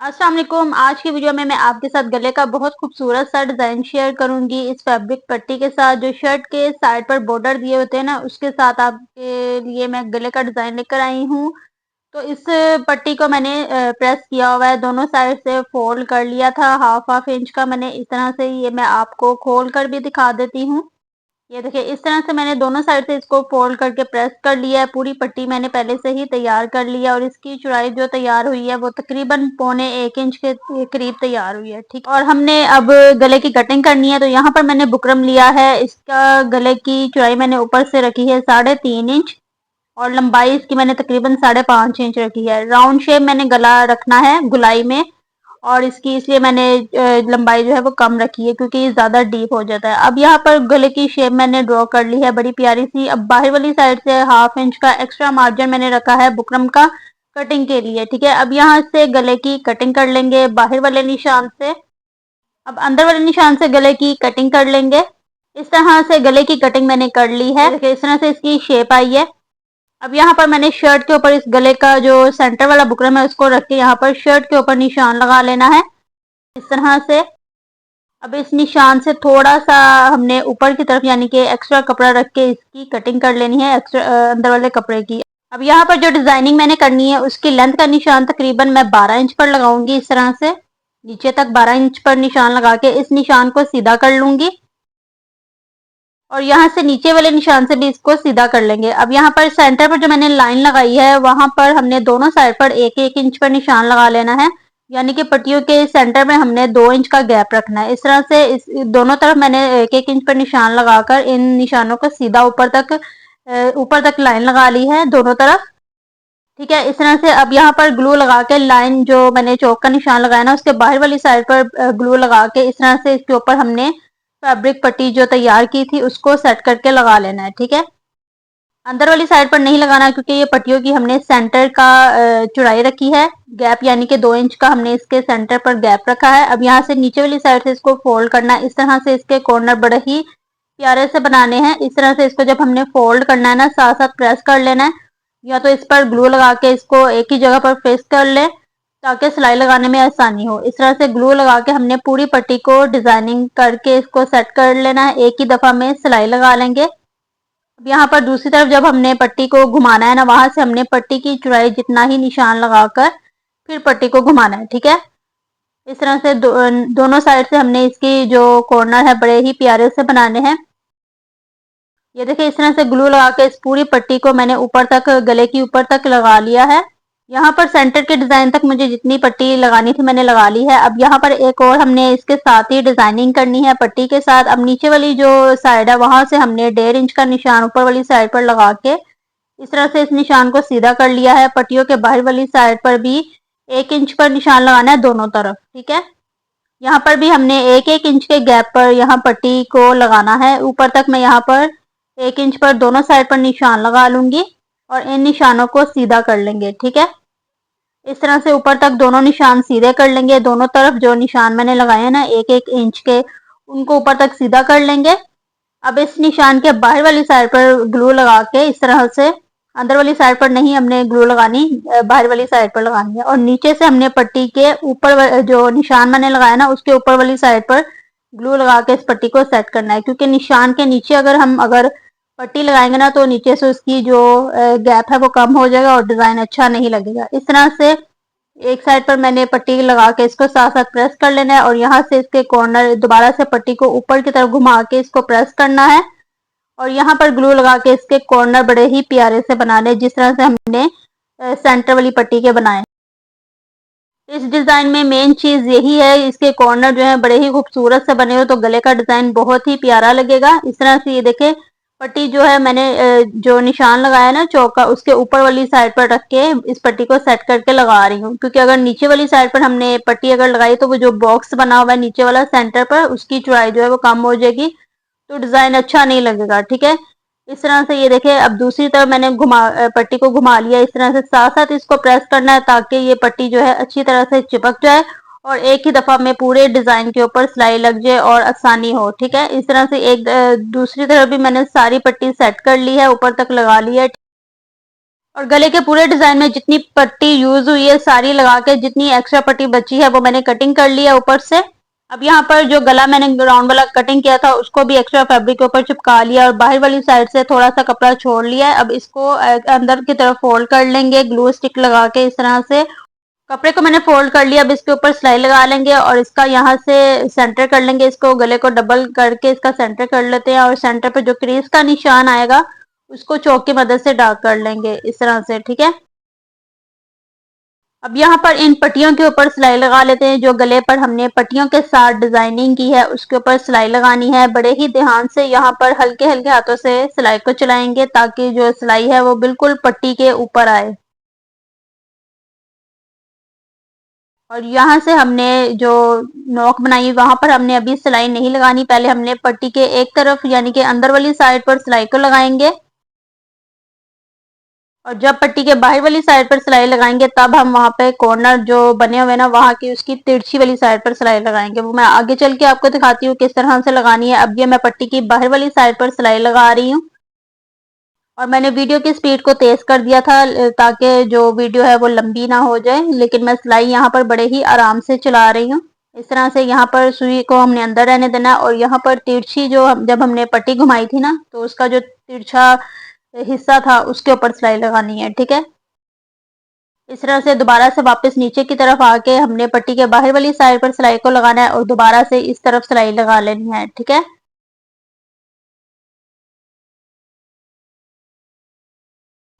अस्सलाम वालेकुम। आज की वीडियो में मैं आपके साथ गले का बहुत खूबसूरत सा डिज़ाइन शेयर करूंगी। इस फैब्रिक पट्टी के साथ जो शर्ट के साइड पर बॉर्डर दिए होते हैं ना, उसके साथ आपके लिए मैं गले का डिज़ाइन लेकर आई हूँ। तो इस पट्टी को मैंने प्रेस किया हुआ है, दोनों साइड से फोल्ड कर लिया था हाफ हाफ इंच का। मैंने इस तरह से ये मैं आपको खोल कर भी दिखा देती हूँ। ये देखिए इस तरह से मैंने दोनों साइड से इसको फोल्ड करके प्रेस कर लिया है। पूरी पट्टी मैंने पहले से ही तैयार कर लिया और इसकी चौड़ाई जो तैयार हुई है वो तकरीबन 1.25 इंच के करीब तैयार हुई है। ठीक, और हमने अब गले की कटिंग करनी है। तो यहाँ पर मैंने बुकरम लिया है। इसका गले की चौड़ाई मैंने ऊपर से रखी है 3.5 इंच और लंबाई इसकी मैंने तकरीबन 5.5 इंच रखी है। राउंड शेप मैंने गला रखना है गुलाई में, और इसकी इसलिए मैंने लंबाई जो है वो कम रखी है क्योंकि ये ज़्यादा डीप हो जाता है। अब यहाँ पर गले की शेप मैंने ड्रॉ कर ली है बड़ी प्यारी सी। अब बाहर वाली साइड से हाफ इंच का एक्स्ट्रा मार्जिन मैंने रखा है बुकरम का कटिंग के लिए। ठीक है, अब यहाँ से गले की कटिंग कर लेंगे बाहर वाले निशान से। अब अंदर वाले निशान से गले की कटिंग कर लेंगे। इस तरह से गले की कटिंग मैंने कर ली है। देखिए इस तरह से इसकी शेप आई है। अब यहाँ पर मैंने शर्ट के ऊपर इस गले का जो सेंटर वाला बुकरम है उसको रख के यहाँ पर शर्ट के ऊपर निशान लगा लेना है इस तरह से। अब इस निशान से थोड़ा सा हमने ऊपर की तरफ यानी कि एक्स्ट्रा कपड़ा रख के इसकी कटिंग कर लेनी है एक्स्ट्रा अंदर वाले कपड़े की। अब यहाँ पर जो डिजाइनिंग मैंने करनी है उसकी लेंथ का निशान तकरीबन मैं 12 इंच पर लगाऊंगी। इस तरह से नीचे तक 12 इंच पर निशान लगा के इस निशान को सीधा कर लूंगी और यहाँ से नीचे वाले निशान से भी इसको सीधा कर लेंगे। अब यहाँ पर सेंटर पर जो मैंने लाइन लगाई है वहां पर हमने दोनों साइड पर 1-1 इंच पर निशान लगा लेना है, यानी कि पट्टियों के सेंटर में हमने 2 इंच का गैप रखना है। इस तरह से इस दोनों तरफ मैंने 1-1 इंच पर निशान लगाकर इन निशानों को सीधा ऊपर तक लाइन लगा ली है दोनों तरफ। ठीक है, इस तरह से अब यहाँ पर ग्लू लगा के लाइन जो मैंने चौक का निशान लगाया ना उसके बाहर वाली साइड पर ग्लू लगा के इस तरह से इसके ऊपर हमने फैब्रिक पट्टी जो तैयार की थी उसको सेट करके लगा लेना है। ठीक है, अंदर वाली साइड पर नहीं लगाना क्योंकि ये पट्टियों की हमने सेंटर का चौड़ाई रखी है गैप, यानी कि 2 इंच का हमने इसके सेंटर पर गैप रखा है। अब यहाँ से नीचे वाली साइड से इसको फोल्ड करना है। इस तरह से इसके कॉर्नर बड़े ही प्यारे से बनाने हैं। इस तरह से इसको जब हमने फोल्ड करना है ना साथ साथ प्रेस कर लेना है, या तो इस पर ग्लू लगा के इसको एक ही जगह पर फिक्स कर ले ताकि सिलाई लगाने में आसानी हो। इस तरह से ग्लू लगा के हमने पूरी पट्टी को डिजाइनिंग करके इसको सेट कर लेना है। एक ही दफा में सिलाई लगा लेंगे। अब यहाँ पर दूसरी तरफ जब हमने पट्टी को घुमाना है ना वहां से हमने पट्टी की चौड़ाई जितना ही निशान लगाकर फिर पट्टी को घुमाना है। ठीक है, इस तरह से दोनों साइड से हमने इसकी जो कॉर्नर है बड़े ही प्यारे से बनाने हैं। ये देखिए इस तरह से ग्लू लगा के इस पूरी पट्टी को मैंने ऊपर तक गले की ऊपर तक लगा लिया है। यहाँ पर सेंटर के डिजाइन तक मुझे जितनी पट्टी लगानी थी मैंने लगा ली है। अब यहाँ पर एक और हमने इसके साथ ही डिजाइनिंग करनी है पट्टी के साथ। अब नीचे वाली जो साइड है वहां से हमने 1.5 इंच का निशान ऊपर वाली साइड पर लगा के इस तरह से इस निशान को सीधा कर लिया है। पट्टियों के बाहर वाली साइड पर भी 1 इंच पर निशान लगाना है दोनों तरफ। ठीक है, यहाँ पर भी हमने 1-1 इंच के गैप पर यहाँ पट्टी को लगाना है। ऊपर तक मैं यहाँ पर 1 इंच पर दोनों साइड पर निशान लगा लूंगी और इन निशानों को सीधा कर लेंगे। ठीक है, इस तरह से ऊपर तक दोनों निशान सीधे कर लेंगे। दोनों तरफ जो निशान मैंने लगाए हैं ना 1-1 इंच के उनको ऊपर तक सीधा कर लेंगे। अब इस निशान के बाहर वाली साइड पर ग्लू लगा के इस तरह से अंदर वाली साइड पर नहीं हमने ग्लू लगानी, बाहर वाली साइड पर लगानी है। और नीचे से हमने पट्टी के ऊपर जो निशान मैंने लगाया ना उसके ऊपर वाली साइड पर ग्लू लगा के इस पट्टी को सेट करना है, क्योंकि निशान के नीचे अगर पट्टी लगाएंगे ना तो नीचे से उसकी जो गैप है वो कम हो जाएगा और डिजाइन अच्छा नहीं लगेगा। इस तरह से एक साइड पर मैंने पट्टी लगा के इसको साथ साथ प्रेस कर लेना है और यहाँ से इसके कॉर्नर दोबारा से पट्टी को ऊपर की तरफ घुमा के इसको प्रेस करना है और यहाँ पर ग्लू लगा के इसके कॉर्नर बड़े ही प्यारे से बनाने जिस तरह से हमने सेंटर वाली पट्टी के बनाए। इस डिजाइन में मेन चीज यही है, इसके कॉर्नर जो है बड़े ही खूबसूरत से बने हो तो गले का डिजाइन बहुत ही प्यारा लगेगा। इस तरह से ये देखे पट्टी जो है मैंने जो निशान लगाया ना चौक का उसके ऊपर वाली साइड पर रख के इस पट्टी को सेट करके लगा रही हूँ, क्योंकि अगर नीचे वाली साइड पर हमने पट्टी अगर लगाई तो वो जो बॉक्स बना हुआ है नीचे वाला सेंटर पर उसकी चौड़ाई जो है वो कम हो जाएगी तो डिजाइन अच्छा नहीं लगेगा। ठीक है, इस तरह से ये देखिए अब दूसरी तरफ मैंने पट्टी को घुमा लिया। इस तरह से साथ साथ इसको प्रेस करना है ताकि ये पट्टी जो है अच्छी तरह से चिपक जाए और एक ही दफा में पूरे डिजाइन के ऊपर सिलाई लग जाए और आसानी हो। ठीक है, इस तरह से एक दूसरी तरफ भी मैंने सारी पट्टी सेट कर ली है, ऊपर तक लगा ली है। और गले के पूरे डिजाइन में जितनी पट्टी यूज हुई है सारी लगा के जितनी एक्स्ट्रा पट्टी बची है वो मैंने कटिंग कर लिया ऊपर से। अब यहाँ पर जो गला मैंने राउंड वाला कटिंग किया था उसको भी एक्स्ट्रा फैब्रिक के ऊपर चिपका लिया और बाहर वाली साइड से थोड़ा सा कपड़ा छोड़ लिया है। अब इसको अंदर की तरफ फोल्ड कर लेंगे ग्लू स्टिक लगा के इस तरह से। कपड़े को मैंने फोल्ड कर लिया। अब इसके ऊपर सिलाई लगा लेंगे और इसका यहाँ से सेंटर कर लेंगे। इसको गले को डबल करके इसका सेंटर कर लेते हैं और सेंटर पे जो क्रीज का निशान आएगा उसको चौक की मदद से डार्क कर लेंगे इस तरह से, ठीक है। अब यहाँ पर इन पट्टियों के ऊपर सिलाई लगा लेते हैं। जो गले पर हमने पट्टियों के साथ डिजाइनिंग की है उसके ऊपर सिलाई लगानी है। बड़े ही ध्यान से यहाँ पर हल्के हल्के हाथों से सिलाई को चलाएंगे ताकि जो सिलाई है वो बिल्कुल पट्टी के ऊपर आए। और यहाँ से हमने जो नोक बनाई वहां पर हमने अभी सिलाई नहीं लगानी। पहले हमने पट्टी के एक तरफ यानी कि अंदर वाली साइड पर सिलाई को लगाएंगे और जब पट्टी के बाहर वाली साइड पर सिलाई लगाएंगे तब हम वहां पे कॉर्नर जो बने हुए ना वहां की उसकी तिरछी वाली साइड पर सिलाई लगाएंगे। वो मैं आगे चल के आपको दिखाती हूँ किस तरह से लगानी है। अब ये मैं पट्टी की बाहर वाली साइड पर सिलाई लगा रही हूँ और मैंने वीडियो की स्पीड को तेज कर दिया था ताकि जो वीडियो है वो लंबी ना हो जाए। लेकिन मैं सिलाई यहाँ पर बड़े ही आराम से चला रही हूँ। इस तरह से यहाँ पर सुई को हमने अंदर रहने देना है और यहाँ पर तिरछी जो जब हमने पट्टी घुमाई थी ना तो उसका जो तिरछा हिस्सा था उसके ऊपर सिलाई लगानी है, ठीक है। इस तरह से दोबारा से वापस नीचे की तरफ आके हमने पट्टी के बाहर वाली साइड पर सिलाई को लगाना है और दोबारा से इस तरफ सिलाई लगा लेनी है, ठीक है।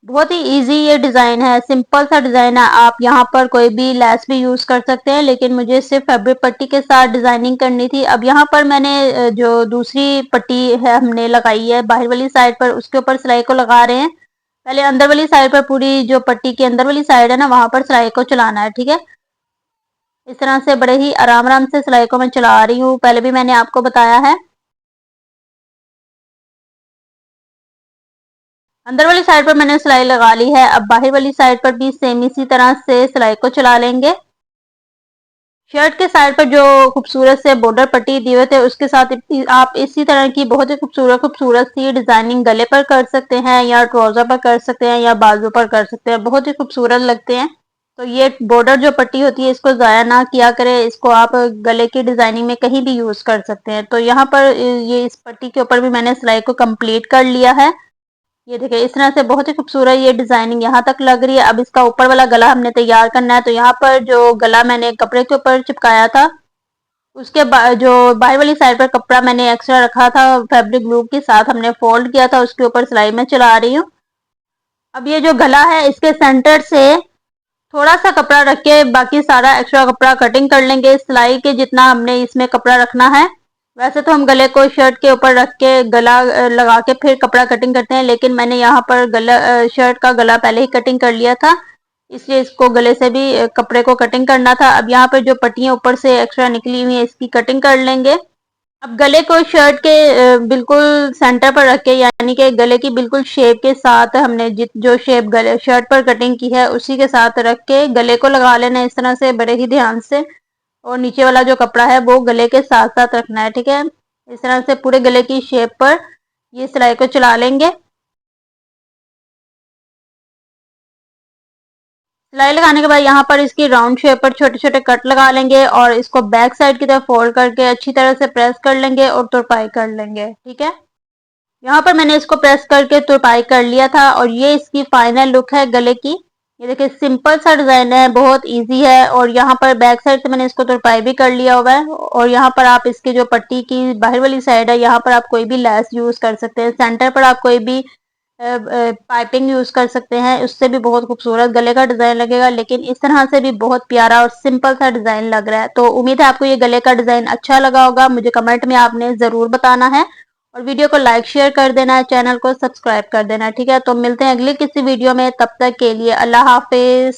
बहुत ही इजी ये डिजाइन है, सिंपल सा डिजाइन है। आप यहाँ पर कोई भी लेस भी यूज कर सकते हैं लेकिन मुझे सिर्फ फैब्रिक पट्टी के साथ डिजाइनिंग करनी थी। अब यहाँ पर मैंने जो दूसरी पट्टी है हमने लगाई है बाहर वाली साइड पर उसके ऊपर सिलाई को लगा रहे हैं। पहले अंदर वाली साइड पर पूरी जो पट्टी के अंदर वाली साइड है ना वहां पर सिलाई को चलाना है, ठीक है। इस तरह से बड़े ही आराम आराम से सिलाई को मैं चला रही हूँ, पहले भी मैंने आपको बताया है। अंदर वाली साइड पर मैंने सिलाई लगा ली है। अब बाहर वाली साइड पर भी सेम इसी तरह से सिलाई को चला लेंगे। शर्ट के साइड पर जो खूबसूरत से बॉर्डर पट्टी दिए हुए थे उसके साथ आप इसी तरह की बहुत ही खूबसूरत खूबसूरत सी डिजाइनिंग गले पर कर सकते हैं या ट्राउजर पर कर सकते हैं या बाजू पर कर सकते हैं, बहुत ही खूबसूरत लगते हैं। तो ये बॉर्डर जो पट्टी होती है इसको ज़ाया ना किया करें, इसको आप गले की डिजाइनिंग में कहीं भी यूज कर सकते हैं। तो यहाँ पर ये इस पट्टी के ऊपर भी मैंने सिलाई को कंप्लीट कर लिया है। ये देखिए इस तरह से बहुत ही खूबसूरत ये डिजाइनिंग यहाँ तक लग रही है। अब इसका ऊपर वाला गला हमने तैयार करना है। तो यहाँ पर जो गला मैंने कपड़े के ऊपर चिपकाया था उसके जो बाहर वाली साइड पर कपड़ा मैंने एक्स्ट्रा रखा था फैब्रिक ग्लू के साथ हमने फोल्ड किया था उसके ऊपर सिलाई में चला रही हूँ। अब ये जो गला है इसके सेंटर से थोड़ा सा कपड़ा रख के बाकी सारा एक्स्ट्रा कपड़ा कटिंग कर लेंगे सिलाई के जितना हमने इसमें कपड़ा रखना है। वैसे तो हम गले को शर्ट के ऊपर रख के गला लगा के फिर कपड़ा कटिंग करते हैं लेकिन मैंने यहाँ पर गला शर्ट का गला पहले ही कटिंग कर लिया था इसलिए इसको गले से भी कपड़े को कटिंग करना था। अब यहाँ पर जो पट्टियाँ ऊपर से एक्स्ट्रा निकली हुई है इसकी कटिंग कर लेंगे। अब गले को शर्ट के बिल्कुल सेंटर पर रख के यानी कि गले की बिल्कुल शेप के साथ हमने जित जो शेप गले शर्ट पर कटिंग की है उसी के साथ रख के गले को लगा लेना है इस तरह से बड़े ही ध्यान से। और नीचे वाला जो कपड़ा है वो गले के साथ साथ रखना है, ठीक है। इस तरह से पूरे गले की शेप पर ये सिलाई को चला लेंगे। सिलाई लगाने के बाद यहाँ पर इसकी राउंड शेप पर छोटे छोटे कट लगा लेंगे और इसको बैक साइड की तरफ फोल्ड करके अच्छी तरह से प्रेस कर लेंगे और तुरपाई कर लेंगे, ठीक है। यहाँ पर मैंने इसको प्रेस करके तुरपाई कर लिया था और ये इसकी फाइनल लुक है गले की। ये देखिए सिंपल सा डिजाइन है, बहुत इजी है। और यहाँ पर बैक साइड से मैंने इसको तुरपाई भी कर लिया हुआ है और यहाँ पर आप इसके जो पट्टी की बाहर वाली साइड है यहाँ पर आप कोई भी लेस यूज कर सकते हैं। सेंटर पर आप कोई भी पाइपिंग यूज कर सकते हैं, उससे भी बहुत खूबसूरत गले का डिजाइन लगेगा। लेकिन इस तरह से भी बहुत प्यारा और सिंपल सा डिजाइन लग रहा है। तो उम्मीद है आपको ये गले का डिजाइन अच्छा लगा होगा, मुझे कमेंट में आपने जरूर बताना है। और वीडियो को लाइक शेयर कर देना है, चैनल को सब्सक्राइब कर देना है, ठीक है। तो मिलते हैं अगली किसी वीडियो में, तब तक के लिए अल्लाह हाफिज।